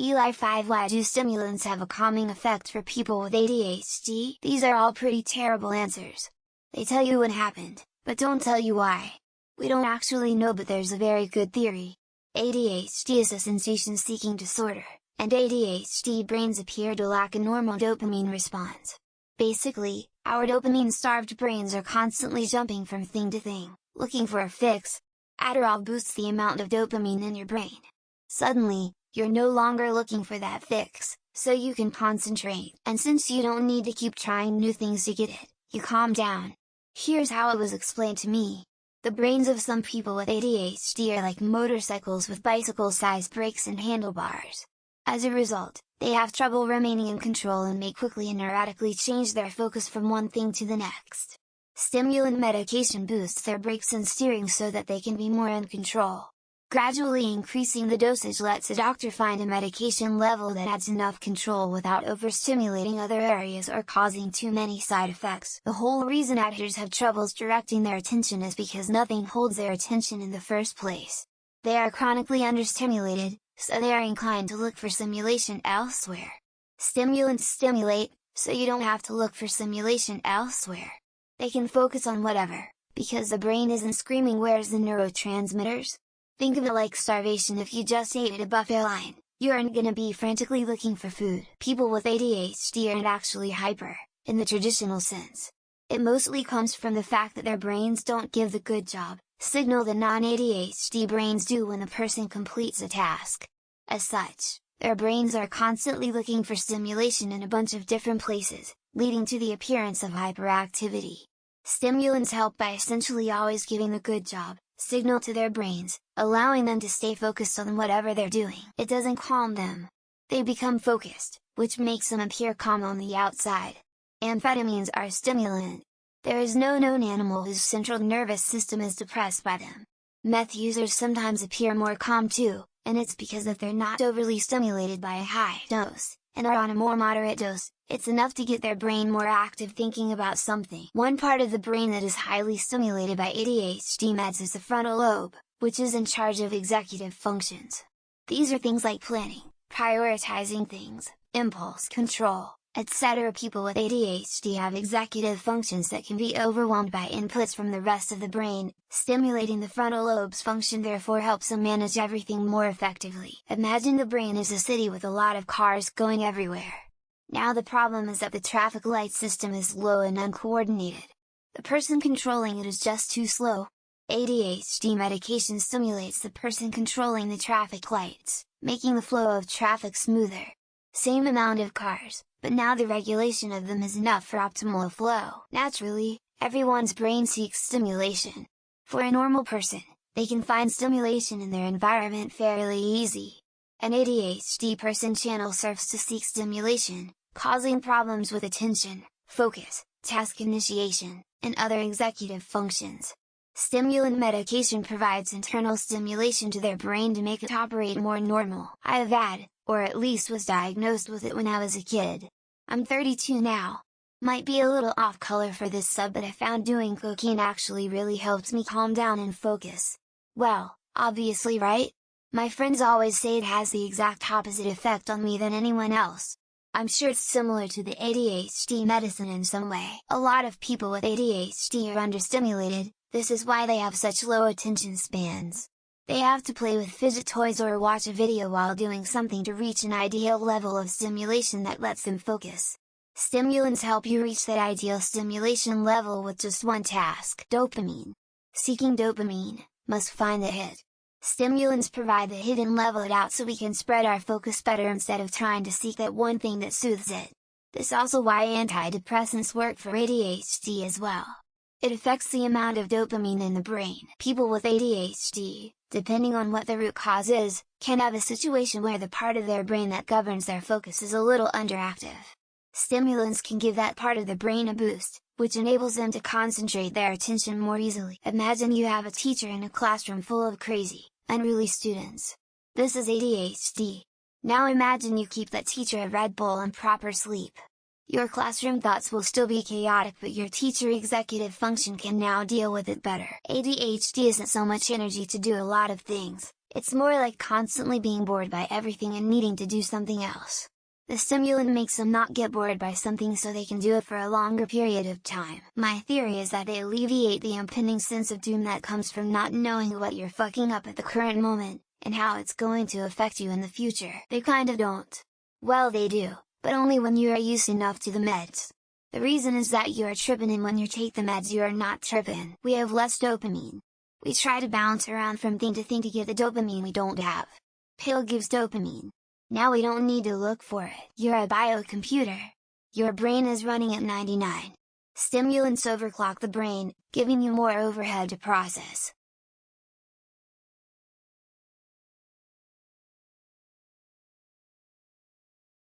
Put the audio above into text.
ELI5. Why do stimulants have a calming effect for people with ADHD? These are all pretty terrible answers. They tell you what happened, but don't tell you why. We don't actually know, but there's a very good theory. ADHD is a sensation-seeking disorder, and ADHD brains appear to lack a normal dopamine response. Basically, our dopamine-starved brains are constantly jumping from thing to thing, looking for a fix. Adderall boosts the amount of dopamine in your brain. Suddenly, you're no longer looking for that fix, so you can concentrate. And since you don't need to keep trying new things to get it, you calm down. Here's how it was explained to me. The brains of some people with ADHD are like motorcycles with bicycle-sized brakes and handlebars. As a result, they have trouble remaining in control and may quickly and erratically change their focus from one thing to the next. Stimulant medication boosts their brakes and steering so that they can be more in control. Gradually increasing the dosage lets a doctor find a medication level that adds enough control without overstimulating other areas or causing too many side effects. The whole reason addicts have troubles directing their attention is because nothing holds their attention in the first place. They are chronically understimulated, so they are inclined to look for stimulation elsewhere. Stimulants stimulate, so you don't have to look for stimulation elsewhere. They can focus on whatever, because the brain isn't screaming "where's the neurotransmitters?" Think of it like starvation. If you just ate at a buffet line, you aren't gonna be frantically looking for food. People with ADHD aren't actually hyper, in the traditional sense. It mostly comes from the fact that their brains don't give the good job signal that non-ADHD brains do when a person completes a task. As such, their brains are constantly looking for stimulation in a bunch of different places, leading to the appearance of hyperactivity. Stimulants help by essentially always giving the good job signal to their brains, allowing them to stay focused on whatever they're doing. It doesn't calm them. They become focused, which makes them appear calm on the outside. Amphetamines are a stimulant. There is no known animal whose central nervous system is depressed by them. Meth users sometimes appear more calm too, and it's because if they're not overly stimulated by a high dose, and are on a more moderate dose, it's enough to get their brain more active thinking about something. One part of the brain that is highly stimulated by ADHD meds is the frontal lobe, which is in charge of executive functions. These are things like planning, prioritizing things, impulse control, etc. People with ADHD have executive functions that can be overwhelmed by inputs from the rest of the brain. Stimulating the frontal lobe's function therefore helps them manage everything more effectively. Imagine the brain is a city with a lot of cars going everywhere. Now the problem is that the traffic light system is slow and uncoordinated. The person controlling it is just too slow. ADHD medication stimulates the person controlling the traffic lights, making the flow of traffic smoother. Same amount of cars, but now the regulation of them is enough for optimal flow. Naturally, everyone's brain seeks stimulation. For a normal person, they can find stimulation in their environment fairly easy. An ADHD person channel surfs to seek stimulation, causing problems with attention, focus, task initiation, and other executive functions. Stimulant medication provides internal stimulation to their brain to make it operate more normal. I have had, or at least was diagnosed with it when I was a kid. I'm 32 now. Might be a little off color for this sub, but I found doing cocaine actually really helped me calm down and focus. Well, obviously, right? My friends always say it has the exact opposite effect on me than anyone else. I'm sure it's similar to the ADHD medicine in some way. A lot of people with ADHD are understimulated, this is why they have such low attention spans. They have to play with fidget toys or watch a video while doing something to reach an ideal level of stimulation that lets them focus. Stimulants help you reach that ideal stimulation level with just one task. Dopamine. Seeking dopamine, must find the hit. Stimulants provide the hit and level it out so we can spread our focus better instead of trying to seek that one thing that soothes it. This is also why antidepressants work for ADHD as well. It affects the amount of dopamine in the brain. People with ADHD, depending on what the root cause is, can have a situation where the part of their brain that governs their focus is a little underactive. Stimulants can give that part of the brain a boost, which enables them to concentrate their attention more easily. Imagine you have a teacher in a classroom full of crazy, unruly students. This is ADHD. Now imagine you keep that teacher a Red Bull and proper sleep. Your classroom thoughts will still be chaotic, but your teacher executive function can now deal with it better. ADHD isn't so much energy to do a lot of things, It's more like constantly being bored by everything and needing to do something else. The stimulant makes them not get bored by something so they can do it for a longer period of time. My theory is that they alleviate the impending sense of doom that comes from not knowing what you're fucking up at the current moment, and how it's going to affect you in the future. They kind of don't. Well, they do, but only when you are used enough to the meds. The reason is that you are tripping, and when you take the meds you are not tripping. We have less dopamine. We try to bounce around from thing to thing to get the dopamine we don't have. Pill gives dopamine. Now we don't need to look for it. You're a biocomputer. Your brain is running at 99. Stimulants overclock the brain, giving you more overhead to process.